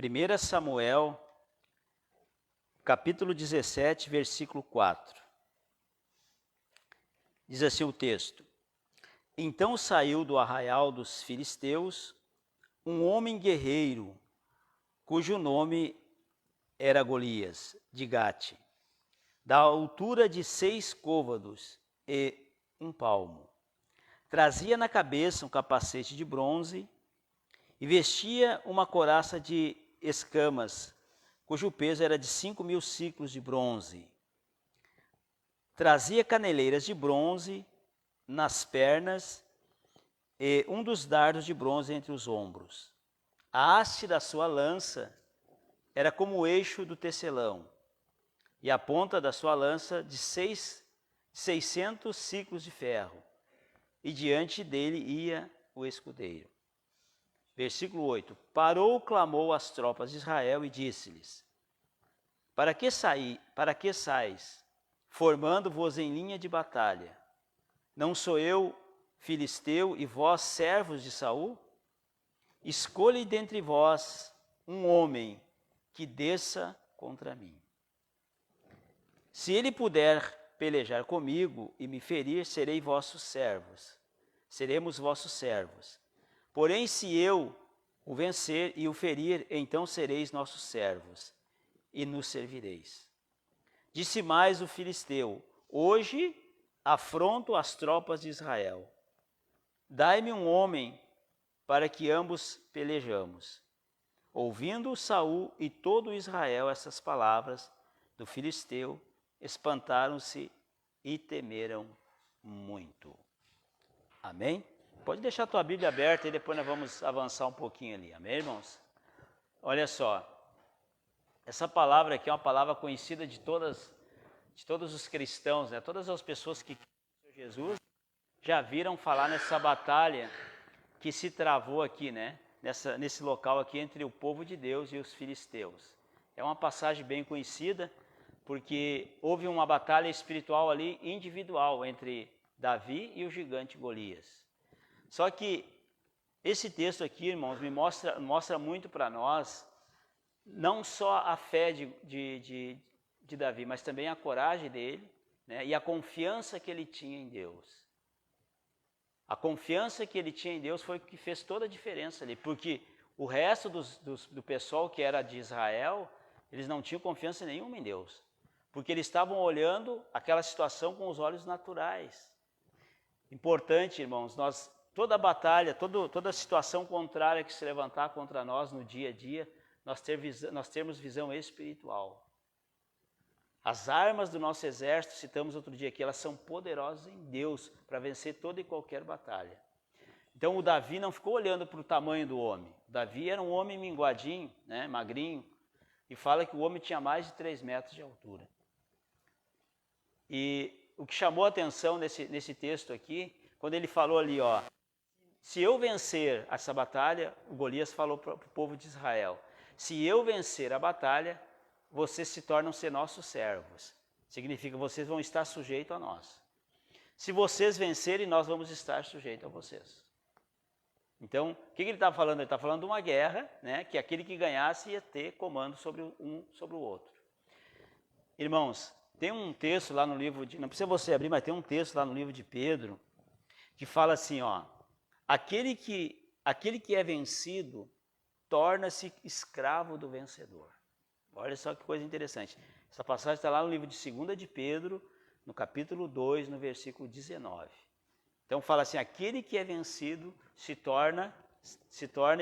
1 Samuel, capítulo 17, versículo 4. Diz assim o texto: Então saiu do arraial dos filisteus um homem guerreiro, cujo nome era Golias, de Gate, da altura de 6 côvados e 1 palmo. Trazia na cabeça um capacete de bronze e vestia uma couraça de escamas, cujo peso era de 5.000 siclos de bronze. Trazia caneleiras de bronze nas pernas e um dos dardos de bronze entre os ombros. A haste da sua lança era como o eixo do tecelão, e a ponta da sua lança de 600 siclos de ferro, e diante dele ia o escudeiro. Versículo 8. Parou, clamou às tropas de Israel e disse-lhes: Para que sais, formando-vos em linha de batalha? Não sou eu filisteu e vós servos de Saul? Escolhe dentre vós um homem que desça contra mim. Se ele puder pelejar comigo e me ferir, seremos vossos servos. Porém, se eu o vencer e o ferir, então sereis nossos servos e nos servireis. Disse mais o filisteu: Hoje afronto as tropas de Israel. Dai-me um homem para que ambos pelejamos. Ouvindo Saul e todo Israel essas palavras do filisteu, espantaram-se e temeram muito. Amém? Pode deixar a tua Bíblia aberta e depois nós vamos avançar um pouquinho ali. Amém, irmãos? Olha só, essa palavra aqui é uma palavra conhecida de todos os cristãos, né? Todas as pessoas que creem em Jesus já viram falar nessa batalha que se travou aqui, né? Nesse local aqui entre o povo de Deus e os filisteus. É uma passagem bem conhecida, porque houve uma batalha espiritual ali, individual, entre Davi e o gigante Golias. Só que esse texto aqui, irmãos, mostra muito para nós, não só a fé de Davi, mas também a coragem dele, né, e a confiança que ele tinha em Deus. A confiança que ele tinha em Deus foi o que fez toda a diferença ali, porque o resto do pessoal que era de Israel, eles não tinham confiança nenhuma em Deus, porque eles estavam olhando aquela situação com os olhos naturais. Importante, irmãos, toda a batalha, toda a situação contrária que se levantar contra nós no dia a dia, nós temos visão espiritual. As armas do nosso exército, citamos outro dia aqui, elas são poderosas em Deus para vencer toda e qualquer batalha. Então o Davi não ficou olhando para o tamanho do homem. O Davi era um homem minguadinho, né, magrinho, e fala que o homem tinha mais de 3 metros de altura. E o que chamou a atenção nesse texto aqui, quando ele falou ali, ó, se eu vencer essa batalha, o Golias falou para o povo de Israel, se eu vencer a batalha, vocês se tornam ser nossos servos. Significa que vocês vão estar sujeitos a nós. Se vocês vencerem, nós vamos estar sujeitos a vocês. Então, o que ele está falando? Ele está falando de uma guerra, né, que aquele que ganhasse ia ter comando sobre um sobre o outro. Irmãos, tem um texto lá no livro não precisa você abrir, mas tem um texto lá no livro de Pedro, que fala assim, ó, aquele que é vencido torna-se escravo do vencedor. Olha só que coisa interessante. Essa passagem está lá no livro de 2 de Pedro, no capítulo 2, no versículo 19. Então fala assim, aquele que é vencido se torna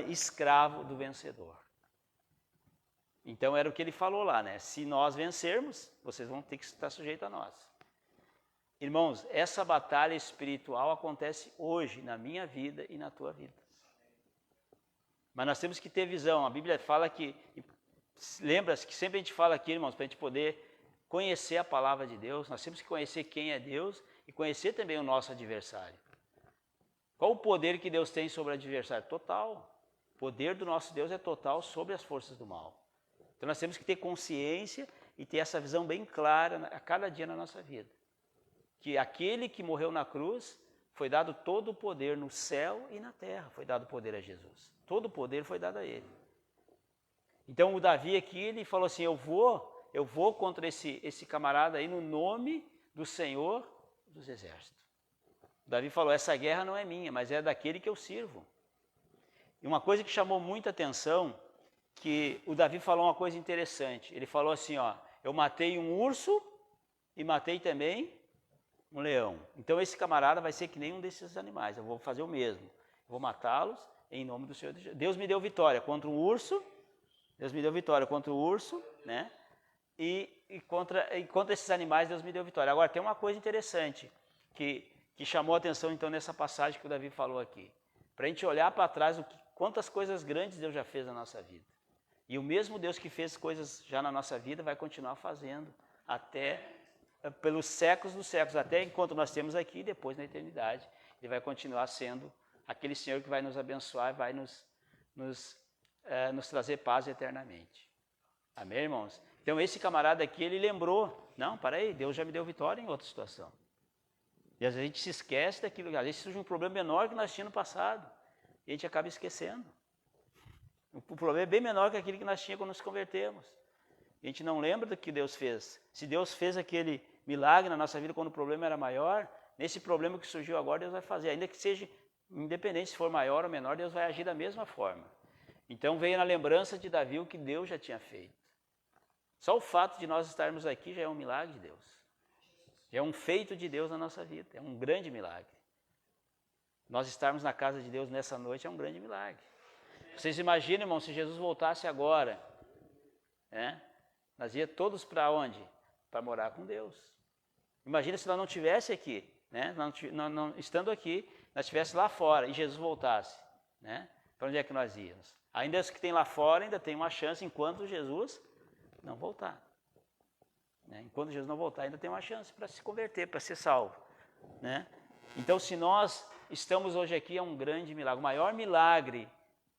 escravo do vencedor. Então era o que ele falou lá, né? Se nós vencermos, vocês vão ter que estar sujeitos a nós. Irmãos, essa batalha espiritual acontece hoje na minha vida e na tua vida. Mas nós temos que ter visão. A Bíblia fala que, lembra-se que sempre a gente fala aqui, irmãos, para a gente poder conhecer a palavra de Deus, nós temos que conhecer quem é Deus e conhecer também o nosso adversário. Qual o poder que Deus tem sobre o adversário? Total. O poder do nosso Deus é total sobre as forças do mal. Então nós temos que ter consciência e ter essa visão bem clara a cada dia na nossa vida. Que aquele que morreu na cruz, foi dado todo o poder no céu e na terra, foi dado poder a Jesus. Todo o poder foi dado a ele. Então o Davi aqui, ele falou assim, eu vou contra esse camarada aí no nome do Senhor dos Exércitos. O Davi falou, essa guerra não é minha, mas é daquele que eu sirvo. E uma coisa que chamou muita atenção, que o Davi falou uma coisa interessante. Ele falou assim, ó, eu matei um urso e matei também um leão. Então esse camarada vai ser que nem um desses animais, eu vou fazer o mesmo. Eu vou matá-los em nome do Senhor. Deus me deu vitória contra um urso, né? E contra esses animais Deus me deu vitória. Agora tem uma coisa interessante que chamou a atenção então nessa passagem que o Davi falou aqui. Para a gente olhar para trás, quantas coisas grandes Deus já fez na nossa vida. E o mesmo Deus que fez coisas já na nossa vida vai continuar fazendo até pelos séculos dos séculos, até enquanto nós temos aqui, depois na eternidade. Ele vai continuar sendo aquele Senhor que vai nos abençoar e vai nos trazer paz eternamente. Amém, irmãos? Então esse camarada aqui, ele lembrou, não, para aí, Deus já me deu vitória em outra situação. E às vezes a gente se esquece daquilo, às vezes surge um problema menor que nós tínhamos no passado, e a gente acaba esquecendo. O problema é bem menor que aquele que nós tínhamos quando nos convertemos. A gente não lembra do que Deus fez. Se Deus fez aquele milagre na nossa vida quando o problema era maior, nesse problema que surgiu agora, Deus vai fazer. Ainda que seja independente se for maior ou menor, Deus vai agir da mesma forma. Então veio na lembrança de Davi o que Deus já tinha feito. Só o fato de nós estarmos aqui já é um milagre de Deus. Já é um feito de Deus na nossa vida. É um grande milagre. Nós estarmos na casa de Deus nessa noite é um grande milagre. Vocês imaginam, irmão, se Jesus voltasse agora, né? Nós ia todos para onde? Para morar com Deus. Imagina se nós não estivéssemos aqui, né? Não, estando aqui, nós estivéssemos lá fora e Jesus voltasse, né? Para onde é que nós íamos? Ainda os que tem lá fora ainda tem uma chance enquanto Jesus não voltar. Né? Enquanto Jesus não voltar, ainda tem uma chance para se converter, para ser salvo. Né? Então, se nós estamos hoje aqui, é um grande milagre. O maior milagre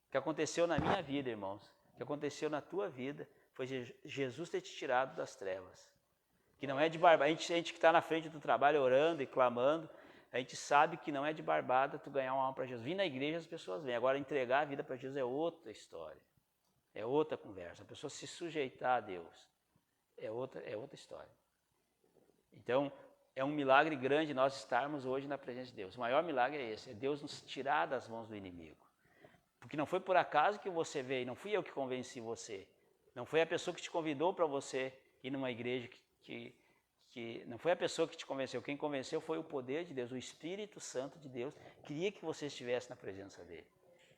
que aconteceu na minha vida, irmãos, que aconteceu na tua vida, foi Jesus ter te tirado das trevas. Que não é de barbada. A gente que está na frente do trabalho orando e clamando, a gente sabe que não é de barbada tu ganhar uma alma para Jesus. Vir na igreja as pessoas vêm. Agora, entregar a vida para Jesus é outra história. É outra conversa. A pessoa se sujeitar a Deus é outra história. Então, é um milagre grande nós estarmos hoje na presença de Deus. O maior milagre é esse, é Deus nos tirar das mãos do inimigo. Porque não foi por acaso que você veio, não fui eu que convenci você. Não foi a pessoa que te convidou para você ir numa igreja que não foi a pessoa que te convenceu. Quem convenceu foi o poder de Deus, o Espírito Santo de Deus, queria que você estivesse na presença dele.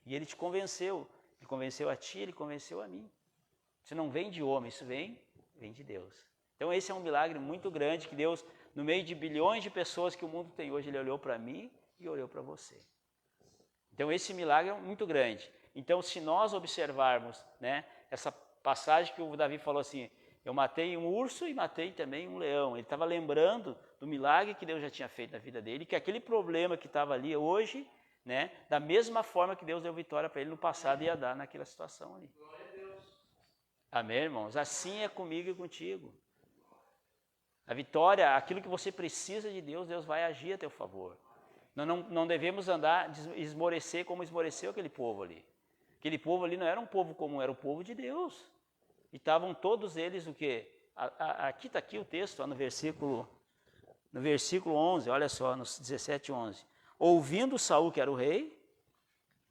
E ele te convenceu. Ele convenceu a ti, ele convenceu a mim. Isso não vem de homem, isso vem de Deus. Então esse é um milagre muito grande que Deus, no meio de bilhões de pessoas que o mundo tem hoje, ele olhou para mim e olhou para você. Então esse milagre é muito grande. Então se nós observarmos, né, essa passagem que o Davi falou assim, eu matei um urso e matei também um leão. Ele estava lembrando do milagre que Deus já tinha feito na vida dele, que aquele problema que estava ali hoje, né, da mesma forma que Deus deu vitória para ele no passado, ia dar naquela situação ali. Amém, irmãos? Assim é comigo e contigo. A vitória, aquilo que você precisa de Deus, Deus vai agir a teu favor. Não devemos andar, esmorecer como esmoreceu aquele povo ali. Aquele povo ali não era um povo comum, era o povo de Deus. E estavam todos eles o quê? Aqui está aqui o texto, ó, no versículo 11, olha só, no 17:11. Ouvindo Saul, que era o rei,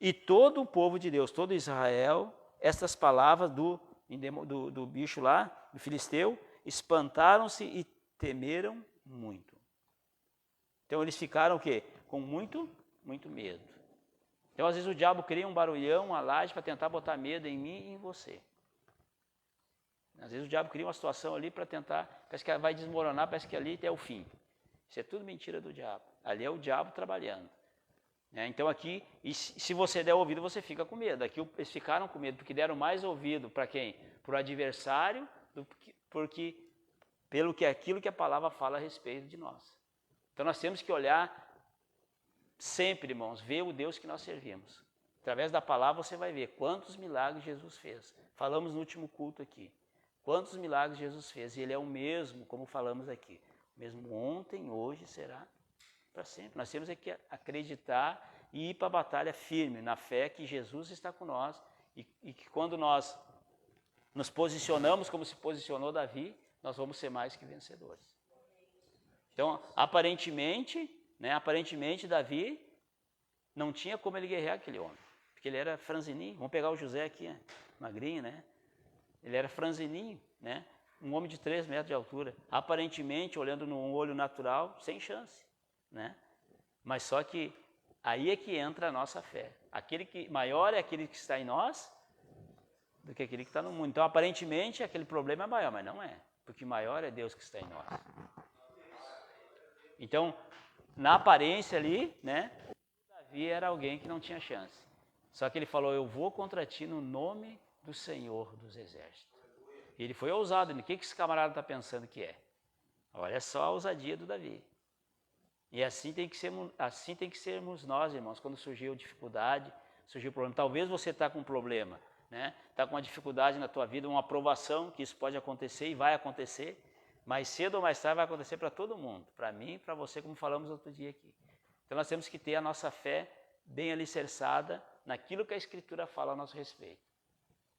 e todo o povo de Deus, todo Israel, estas palavras do bicho lá, do filisteu, espantaram-se e temeram muito. Então eles ficaram o quê? Com muito medo. Então às vezes o diabo cria um barulhão, uma laje para tentar botar medo em mim e em você. Às vezes o diabo cria uma situação ali para tentar, parece que vai desmoronar, parece que ali é o fim. Isso é tudo mentira do diabo. Ali é o diabo trabalhando. Então aqui, e se você der ouvido, você fica com medo. Aqui eles ficaram com medo, porque deram mais ouvido para quem? Para o adversário, pelo que aquilo que a palavra fala a respeito de nós. Então nós temos que olhar sempre, irmãos, ver o Deus que nós servimos. Através da palavra você vai ver quantos milagres Jesus fez. Falamos no último culto aqui. Quantos milagres Jesus fez. E ele é o mesmo, como falamos aqui. O mesmo ontem, hoje, será para sempre. Nós temos que acreditar e ir para a batalha firme, na fé que Jesus está com nós e que quando nós nos posicionamos como se posicionou Davi, nós vamos ser mais que vencedores. Então, aparentemente, Davi não tinha como ele guerrear aquele homem, porque ele era franzininho. Vamos pegar o José aqui, magrinho, né? Ele era franzininho, né? Um homem de 3 metros de altura. Aparentemente, olhando no olho natural, sem chance, né? Mas só que aí é que entra a nossa fé. Maior é aquele que está em nós do que aquele que está no mundo. Então, aparentemente, aquele problema é maior, mas não é. Porque maior é Deus que está em nós. Então, na aparência ali, né? Davi era alguém que não tinha chance. Só que ele falou, eu vou contra ti no nome do Senhor dos Exércitos. E ele foi ousado. O que esse camarada está pensando que é? Olha só a ousadia do Davi. E assim tem que sermos nós, irmãos, quando surgiu dificuldade, surgiu problema. Talvez você está com um problema, né? Está com uma dificuldade na tua vida, uma aprovação, que isso pode acontecer e vai acontecer. Mais cedo ou mais tarde vai acontecer para todo mundo. Para mim e para você, como falamos outro dia aqui. Então nós temos que ter a nossa fé bem alicerçada naquilo que a Escritura fala a nosso respeito.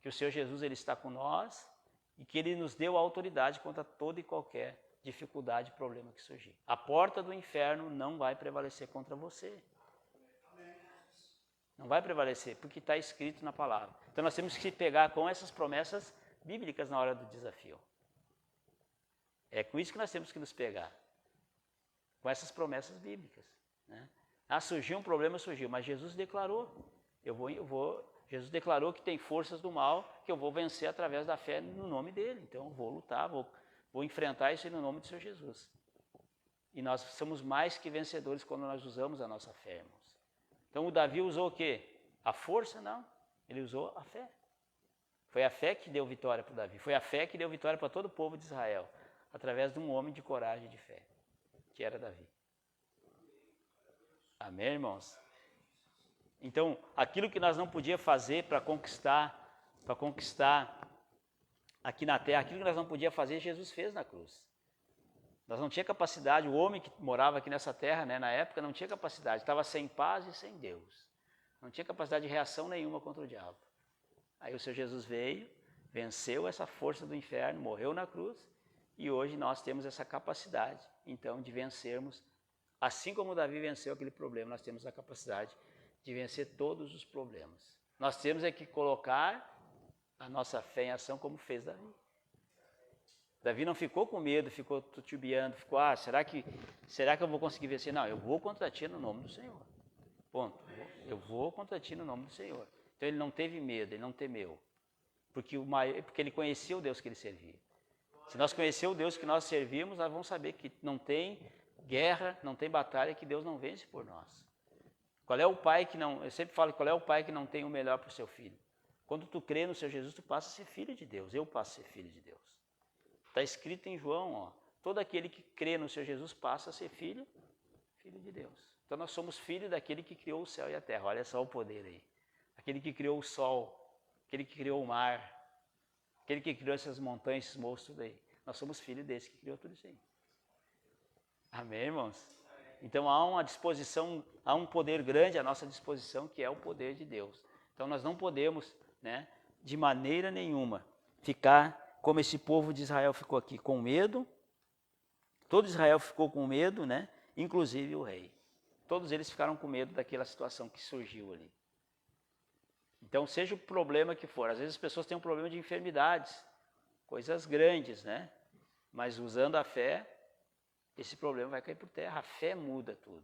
Que o Senhor Jesus ele está com nós e que Ele nos deu a autoridade contra toda e qualquer dificuldade e problema que surgir. A porta do inferno não vai prevalecer contra você. Não vai prevalecer, porque está escrito na palavra. Então nós temos que pegar com essas promessas bíblicas na hora do desafio. É com isso que nós temos que nos pegar. Com essas promessas bíblicas. Né? Surgiu um problema, surgiu, mas Jesus declarou. Jesus declarou que tem forças do mal que eu vou vencer através da fé no nome dele. Então eu vou lutar, vou enfrentar isso no nome do Senhor Jesus. E nós somos mais que vencedores quando nós usamos a nossa fé, irmãos. Então o Davi usou o quê? A força? Não. Ele usou a fé. Foi a fé que deu vitória para o Davi. Foi a fé que deu vitória para todo o povo de Israel. Através de um homem de coragem e de fé, que era Davi. Amém, irmãos? Então, aquilo que nós não podíamos fazer para conquistar aqui na terra, aquilo que nós não podíamos fazer, Jesus fez na cruz. Nós não tínhamos capacidade, o homem que morava aqui nessa terra, né, na época, não tinha capacidade, estava sem paz e sem Deus. Não tinha capacidade de reação nenhuma contra o diabo. Aí o Senhor Jesus veio, venceu essa força do inferno, morreu na cruz, e hoje nós temos essa capacidade, então, de vencermos, assim como Davi venceu aquele problema, nós temos a capacidade de vencer todos os problemas. Nós temos é que colocar a nossa fé em ação como fez Davi. Davi não ficou com medo, ficou titubeando, ficou, será que eu vou conseguir vencer? Não, eu vou contra ti no nome do Senhor. Ponto. Eu vou contra ti no nome do Senhor. Então ele não teve medo, ele não temeu. Porque ele conhecia o Deus que ele servia. Se nós conhecemos o Deus que nós servimos, nós vamos saber que não tem guerra, não tem batalha que Deus não vence por nós. Qual é o pai que não... Eu sempre falo, qual é o pai que não tem o melhor para o seu filho? Quando tu crê no Senhor Jesus, tu passa a ser filho de Deus. Eu passo a ser filho de Deus. Está escrito em João, todo aquele que crê no Senhor Jesus passa a ser filho de Deus. Então nós somos filhos daquele que criou o céu e a terra. Olha só o poder aí. Aquele que criou o sol, aquele que criou o mar, aquele que criou essas montanhas, esses monstros, tudo aí. Nós somos filhos desse que criou tudo isso aí. Amém, irmãos? Então há uma disposição, há um poder grande à nossa disposição, que é o poder de Deus. Então nós não podemos, né, de maneira nenhuma, ficar como esse povo de Israel ficou aqui, com medo. Todo Israel ficou com medo, né? Inclusive o rei. Todos eles ficaram com medo daquela situação que surgiu ali. Então, seja o problema que for, às vezes as pessoas têm um problema de enfermidades, coisas grandes, né? Mas usando a fé, esse problema vai cair por terra. A fé muda tudo.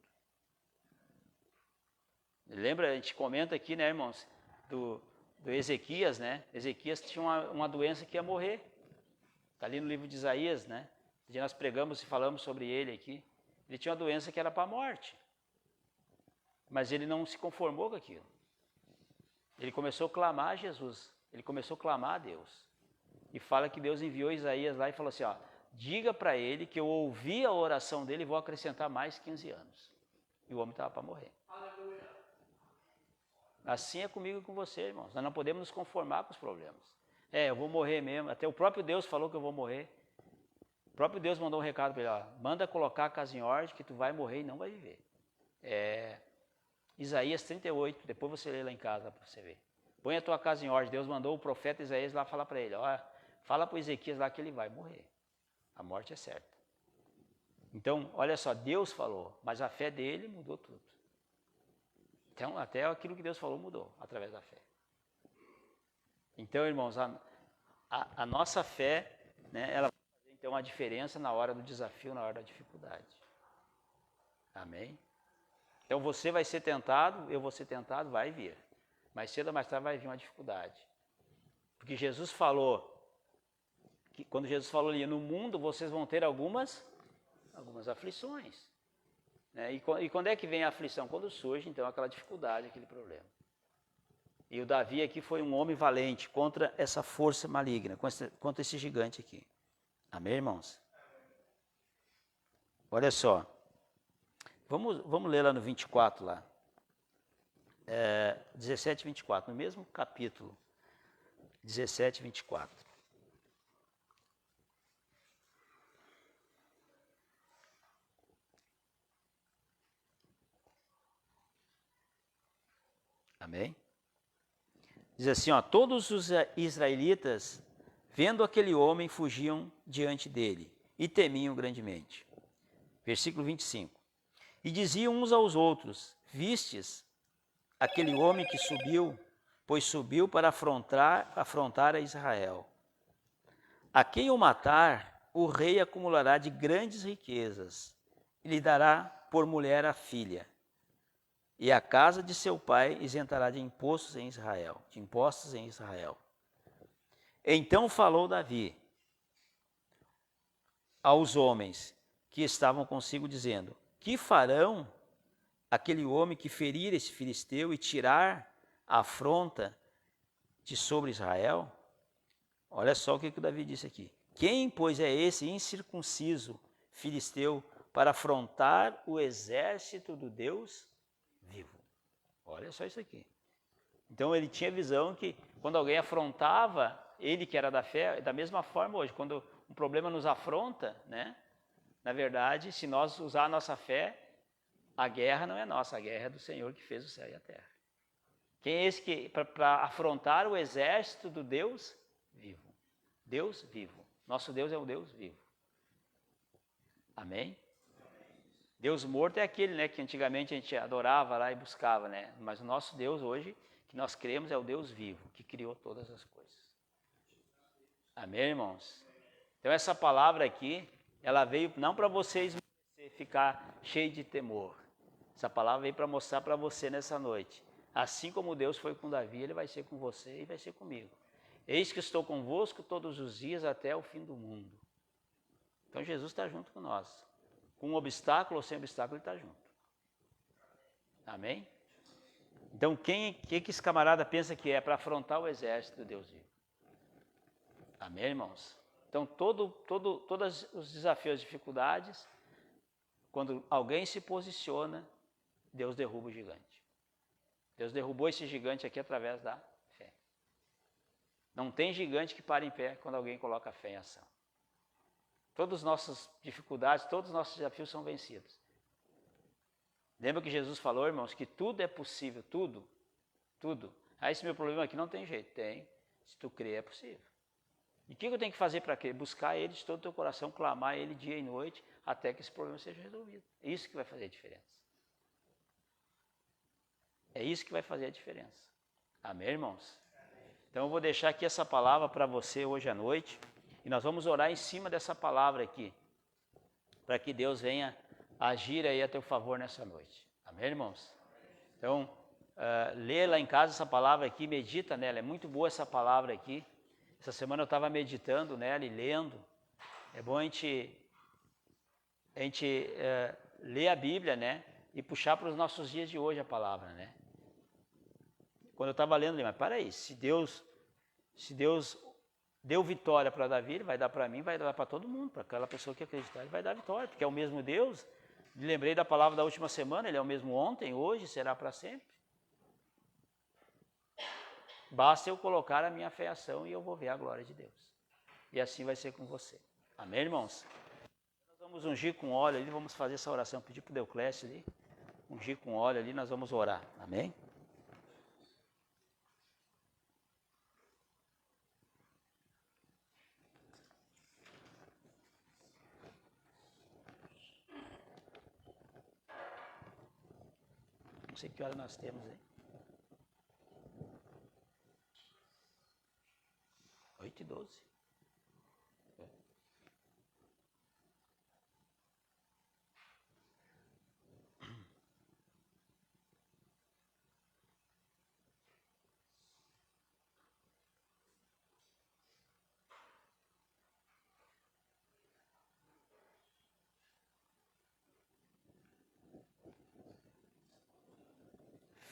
Lembra, a gente comenta aqui, né, irmãos, do Ezequias, né? Ezequias tinha uma doença que ia morrer. Está ali no livro de Isaías, né? Um nós pregamos e falamos sobre ele aqui. Ele tinha uma doença que era para a morte. Mas ele não se conformou com aquilo. Ele começou a clamar a Jesus. Ele começou a clamar a Deus. E fala que Deus enviou Isaías lá e falou assim, diga para ele que eu ouvi a oração dele e vou acrescentar mais 15 anos. E o homem estava para morrer. Assim é comigo e com você, irmãos. Nós não podemos nos conformar com os problemas. Eu vou morrer mesmo. Até o próprio Deus falou que eu vou morrer. O próprio Deus mandou um recado para ele, manda colocar a casa em ordem que tu vai morrer e não vai viver. Isaías 38, depois você lê lá em casa para você ver. põe a tua casa em ordem. Deus mandou o profeta Isaías lá falar para ele, ó, fala para o Ezequias lá que ele vai morrer. A morte é certa. Então, olha só, Deus falou, mas a fé dele mudou tudo. Então, até aquilo que Deus falou mudou, através da fé. Então, irmãos, a nossa fé, né, ela vai fazer então uma diferença na hora do desafio, na hora da dificuldade. Amém? Então, você vai ser tentado, eu vou ser tentado, vai vir. Mais cedo ou mais tarde vai vir uma dificuldade. Porque Jesus falou, que quando Jesus falou ali, no mundo vocês vão ter algumas aflições. Né? E quando é que vem a aflição? Quando surge, então, aquela dificuldade, aquele problema. E o Davi aqui foi um homem valente contra essa força maligna, contra esse gigante aqui. Amém, irmãos? Olha só. Vamos ler lá no 24, lá. 17 e 24, no mesmo capítulo. 17 e 24. Amém? Diz assim, ó, todos os israelitas, vendo aquele homem, fugiam diante dele e temiam grandemente. Versículo 25. E diziam uns aos outros, vistes aquele homem que subiu, pois subiu para afrontar a Israel. A quem o matar, o rei acumulará de grandes riquezas, e lhe dará por mulher a filha. E a casa de seu pai isentará de impostos em Israel. Então falou Davi aos homens que estavam consigo, dizendo, que farão aquele homem que ferir esse filisteu e tirar a afronta de sobre Israel? Olha só o que o Davi disse aqui. Quem, pois, é esse incircunciso filisteu para afrontar o exército do Deus vivo? Olha só isso aqui. Então ele tinha visão que quando alguém afrontava, ele que era da fé, da mesma forma hoje, quando um problema nos afronta, né? Na verdade, se nós usar a nossa fé, a guerra não é nossa, a guerra é do Senhor que fez o céu e a terra. Quem é esse que, para afrontar o exército do Deus vivo? Deus vivo. Nosso Deus é o Deus vivo. Amém? Deus morto é aquele, né, que antigamente a gente adorava lá e buscava, né? Mas o nosso Deus hoje, que nós cremos, é o Deus vivo, que criou todas as coisas. Amém, irmãos? Então essa palavra aqui, ela veio não para vocês ficar cheio de temor. Essa palavra veio para mostrar para você nessa noite. Assim como Deus foi com Davi, Ele vai ser com você e vai ser comigo. Eis que estou convosco todos os dias até o fim do mundo. Então Jesus está junto com nós. Com um obstáculo ou sem obstáculo, Ele está junto. Amém? Então, que esse camarada pensa que é para afrontar o exército de Deus vivo? Amém, irmãos? Então, todos os desafios, dificuldades, quando alguém se posiciona, Deus derruba o gigante. Deus derrubou esse gigante aqui através da fé. Não tem gigante que pare em pé quando alguém coloca a fé em ação. Todas as nossas dificuldades, todos os nossos desafios são vencidos. Lembra que Jesus falou, irmãos, que tudo é possível, tudo. Esse meu problema aqui não tem jeito. Tem. Se tu crer, é possível. E o que eu tenho que fazer para quê? Buscar Ele de todo o teu coração, clamar Ele dia e noite, até que esse problema seja resolvido. É isso que vai fazer a diferença. É isso que vai fazer a diferença. Amém, irmãos? Então eu vou deixar aqui essa palavra para você hoje à noite. E nós vamos orar em cima dessa palavra aqui, para que Deus venha agir aí a teu favor nessa noite. Amém, irmãos? Então, lê lá em casa essa palavra aqui, medita nela. É muito boa essa palavra aqui. Essa semana eu estava meditando nela e lendo. É bom a gente ler a Bíblia, né? E puxar para os nossos dias de hoje a palavra, né? Quando eu estava lendo, mas para aí, se Deus deu vitória para Davi, Ele vai dar para mim, vai dar para todo mundo, para aquela pessoa que acreditar, Ele vai dar vitória, porque é o mesmo Deus. Me lembrei da palavra da última semana, Ele é o mesmo ontem, hoje, será para sempre. Basta eu colocar a minha fé em ação e eu vou ver a glória de Deus. E assim vai ser com você. Amém, irmãos? Nós vamos ungir com óleo ali, vamos fazer essa oração, pedir para o Deuclésio ali, ungir com óleo ali, nós vamos orar. Amém? Não sei que hora nós temos aí. 8h12.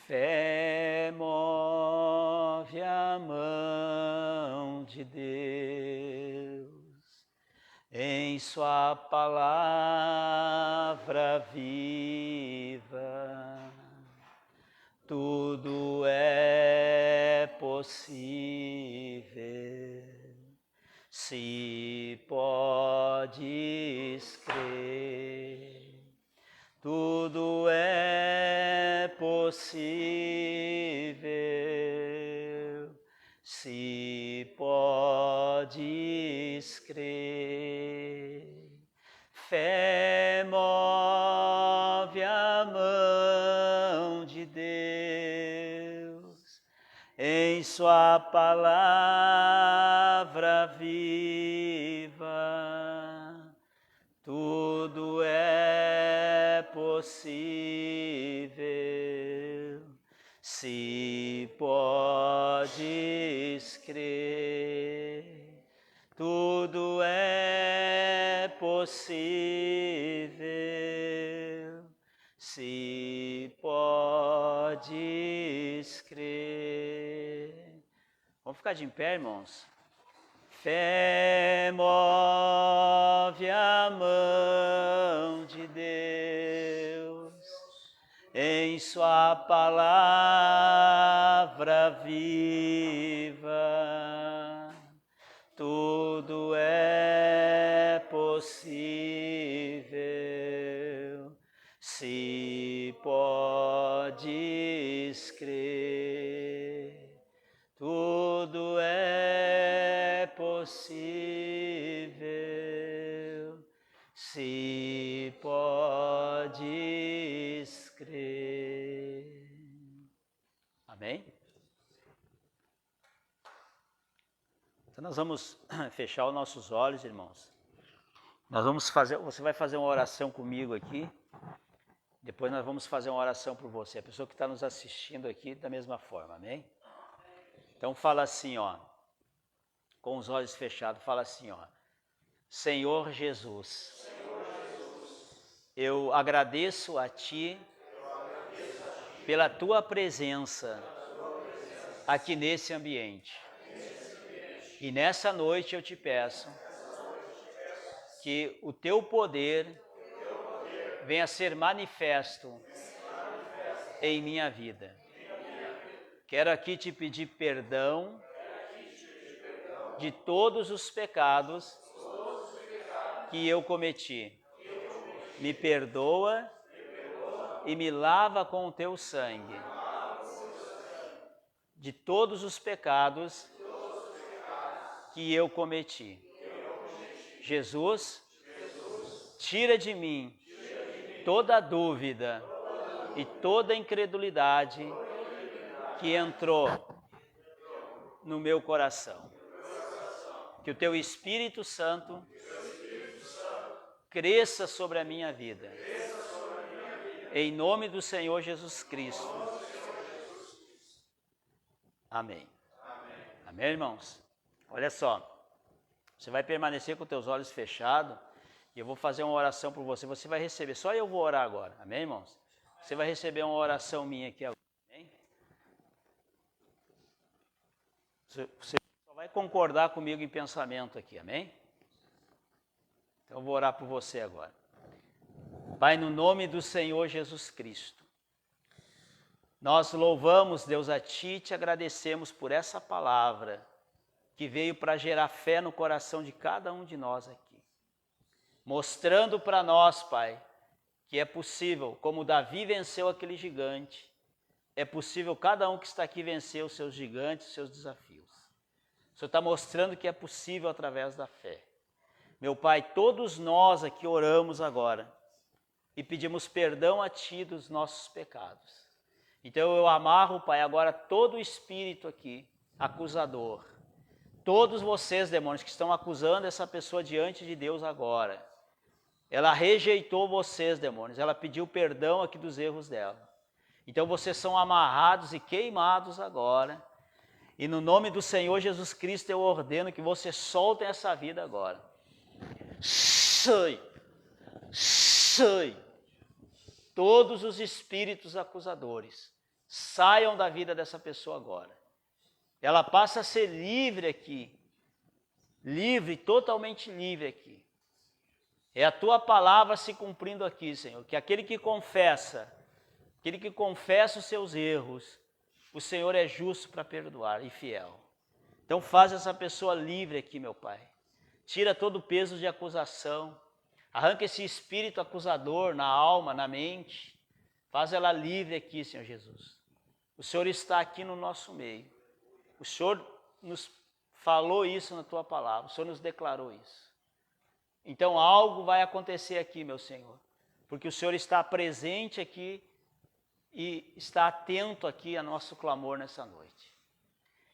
Fé move a mão de Deus, em sua palavra viva, tudo é possível, se podes crer. Tudo é possível, se podes crer. Fé move a mão de Deus, em sua palavra viva, tudo é possível, se podes crer. Tudo é possível, se podes crer. Vamos ficar de pé, irmãos? Fé move a mão de Deus, em sua palavra viva, tudo é possível, se podes crer. Tudo é possível, se podes crer. Amém? Então nós vamos fechar os nossos olhos, irmãos. Você vai fazer uma oração comigo aqui. Depois nós vamos fazer uma oração por você. A pessoa que está nos assistindo aqui da mesma forma, amém? Então fala assim, ó, com os olhos fechados, fala assim, ó: Senhor Jesus, eu agradeço a Ti pela Tua presença aqui nesse ambiente. E nessa noite eu te peço que o Teu poder venha ser manifesto em minha vida. Quero aqui te pedir perdão de todos os pecados que eu cometi. Me perdoa e me lava com o teu sangue de todos os pecados que eu cometi. Jesus, tira de mim toda dúvida e toda incredulidade que entrou no meu coração. Que o Teu Espírito Santo cresça sobre a minha vida. Em nome do Senhor Jesus Cristo. Amém. Amém, irmãos? Olha só, você vai permanecer com os teus olhos fechados e eu vou fazer uma oração por você. Você vai receber, só eu vou orar agora. Amém, irmãos? Você vai receber uma oração minha aqui agora. Você só vai concordar comigo em pensamento aqui, amém? Então eu vou orar por você agora. Pai, no nome do Senhor Jesus Cristo, nós louvamos, Deus, a Ti e te agradecemos por essa palavra que veio para gerar fé no coração de cada um de nós aqui. Mostrando para nós, Pai, que é possível, como Davi venceu aquele gigante, é possível cada um que está aqui vencer os seus gigantes, os seus desafios. O Senhor está mostrando que é possível através da fé. Meu Pai, todos nós aqui oramos agora e pedimos perdão a Ti dos nossos pecados. Então eu amarro, Pai, agora todo o espírito aqui, acusador. Todos vocês, demônios, que estão acusando essa pessoa diante de Deus agora. Ela rejeitou vocês, demônios. Ela pediu perdão aqui dos erros dela. Então vocês são amarrados e queimados agora. E no nome do Senhor Jesus Cristo eu ordeno que vocês soltem essa vida agora. Sai! Sai! Todos os espíritos acusadores saiam da vida dessa pessoa agora. Ela passa a ser livre aqui. Livre, totalmente livre aqui. É a tua palavra se cumprindo aqui, Senhor. Que aquele que confessa os seus erros, o Senhor é justo para perdoar e fiel. Então faz essa pessoa livre aqui, meu Pai. Tira todo o peso de acusação. Arranca esse espírito acusador na alma, na mente. Faz ela livre aqui, Senhor Jesus. O Senhor está aqui no nosso meio. O Senhor nos falou isso na tua palavra. O Senhor nos declarou isso. Então algo vai acontecer aqui, meu Senhor. Porque o Senhor está presente aqui e está atento aqui a nosso clamor nessa noite.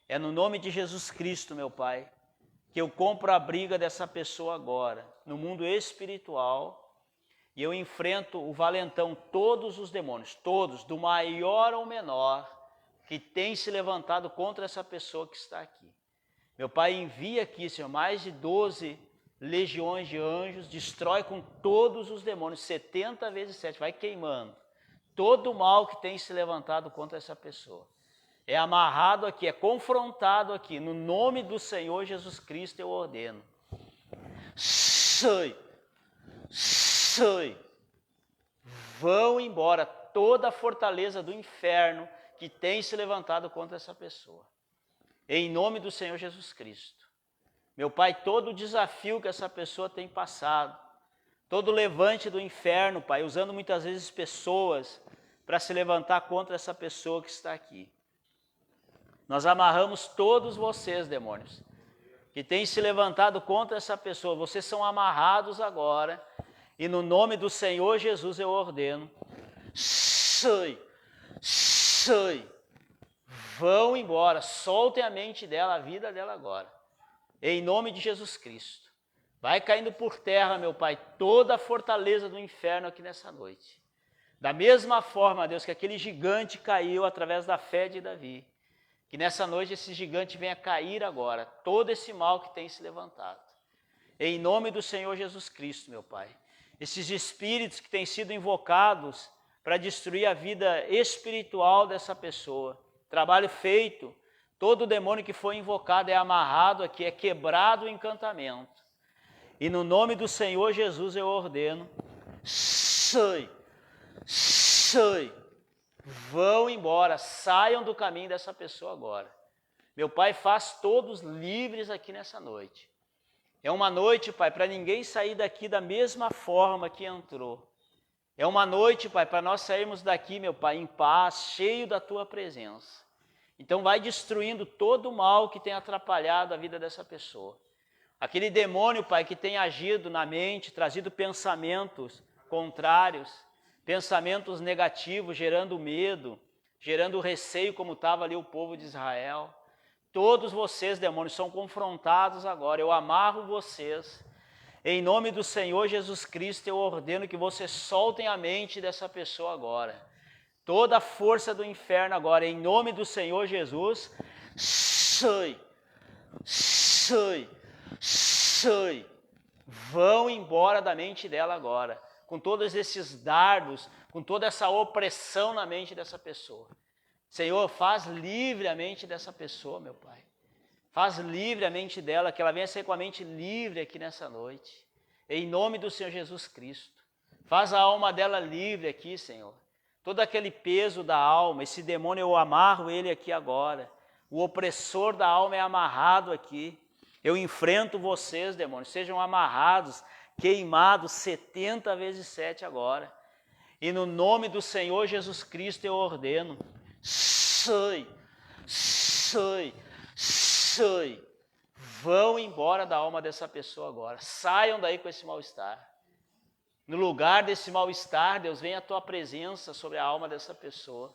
É no nome de Jesus Cristo, meu Pai, que eu compro a briga dessa pessoa agora, no mundo espiritual, e eu enfrento o valentão, todos os demônios, todos, do maior ao menor, que tem se levantado contra essa pessoa que está aqui. Meu Pai, envia aqui, Senhor, mais de 12 legiões de anjos, destrói com todos os demônios, 70 vezes 7, vai queimando. Todo o mal que tem se levantado contra essa pessoa. É amarrado aqui, é confrontado aqui. No nome do Senhor Jesus Cristo eu ordeno. Sai! Sai! Vão embora toda a fortaleza do inferno que tem se levantado contra essa pessoa. Em nome do Senhor Jesus Cristo. Meu Pai, todo o desafio que essa pessoa tem passado, todo o levante do inferno, Pai, usando muitas vezes pessoas para se levantar contra essa pessoa que está aqui. Nós amarramos todos vocês, demônios, que têm se levantado contra essa pessoa. Vocês são amarrados agora, e no nome do Senhor Jesus eu ordeno. Sai! Sai! Vão embora, soltem a mente dela, a vida dela agora. Em nome de Jesus Cristo. Vai caindo por terra, meu Pai, toda a fortaleza do inferno aqui nessa noite. Da mesma forma, Deus, que aquele gigante caiu através da fé de Davi. Que nessa noite esse gigante venha cair agora, todo esse mal que tem se levantado. Em nome do Senhor Jesus Cristo, meu Pai. Esses espíritos que têm sido invocados para destruir a vida espiritual dessa pessoa. Trabalho feito. Todo demônio que foi invocado é amarrado aqui, é quebrado o encantamento. E no nome do Senhor Jesus eu ordeno, sai, sai, vão embora, saiam do caminho dessa pessoa agora. Meu Pai, faz todos livres aqui nessa noite. É uma noite, Pai, para ninguém sair daqui da mesma forma que entrou. É uma noite, Pai, para nós sairmos daqui, meu Pai, em paz, cheio da Tua presença. Então vai destruindo todo o mal que tem atrapalhado a vida dessa pessoa. Aquele demônio, Pai, que tem agido na mente, trazido pensamentos contrários, pensamentos negativos, gerando medo, gerando receio, como estava ali o povo de Israel. Todos vocês, demônios, são confrontados agora. Eu amarro vocês. Em nome do Senhor Jesus Cristo, eu ordeno que vocês soltem a mente dessa pessoa agora. Toda a força do inferno agora, em nome do Senhor Jesus, sai, sai, sai. Vão embora da mente dela agora, com todos esses dardos, com toda essa opressão na mente dessa pessoa. Senhor, faz livre a mente dessa pessoa, meu Pai. Faz livre a mente dela, que ela venha ser com a mente livre aqui nessa noite. Em nome do Senhor Jesus Cristo. Faz a alma dela livre aqui, Senhor. Todo aquele peso da alma, esse demônio eu amarro ele aqui agora. O opressor da alma é amarrado aqui. Eu enfrento vocês, demônios, sejam amarrados, queimados 70 vezes 7 agora. E no nome do Senhor Jesus Cristo eu ordeno, sai, sai, sai. Vão embora da alma dessa pessoa agora. Saiam daí com esse mal-estar. No lugar desse mal-estar, Deus, vem a Tua presença sobre a alma dessa pessoa.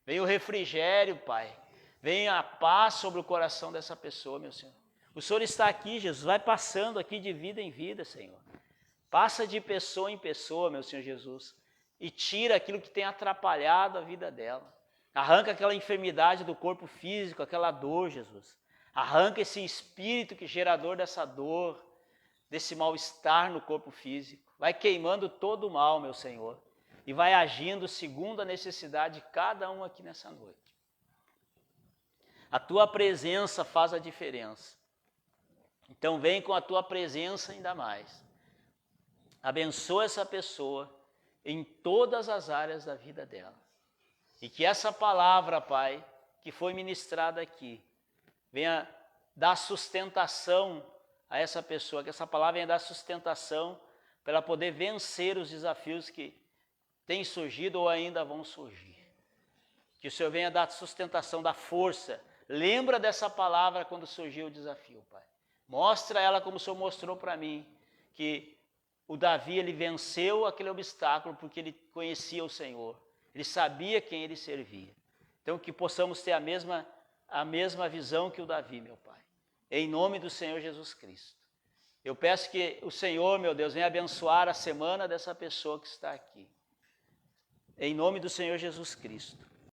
Venha o refrigério, Pai. Venha a paz sobre o coração dessa pessoa, meu Senhor. O Senhor está aqui, Jesus, vai passando aqui de vida em vida, Senhor. Passa de pessoa em pessoa, meu Senhor Jesus, e tira aquilo que tem atrapalhado a vida dela. Arranca aquela enfermidade do corpo físico, aquela dor, Jesus. Arranca esse espírito que gerador dessa dor, desse mal-estar no corpo físico. Vai queimando todo o mal, meu Senhor, e vai agindo segundo a necessidade de cada um aqui nessa noite. A tua presença faz a diferença. Então vem com a tua presença ainda mais. Abençoa essa pessoa em todas as áreas da vida dela. E que essa palavra, Pai, que foi ministrada aqui, venha dar sustentação a essa pessoa, que essa palavra venha dar sustentação para ela poder vencer os desafios que têm surgido ou ainda vão surgir. Que o Senhor venha dar sustentação, dar força. Lembra dessa palavra quando surgiu o desafio, Pai. Mostra ela como o Senhor mostrou para mim, que o Davi, ele venceu aquele obstáculo porque ele conhecia o Senhor. Ele sabia quem ele servia. Então que possamos ter a mesma visão que o Davi, meu Pai. Em nome do Senhor Jesus Cristo. Eu peço que o Senhor, meu Deus, venha abençoar a semana dessa pessoa que está aqui. Em nome do Senhor Jesus Cristo.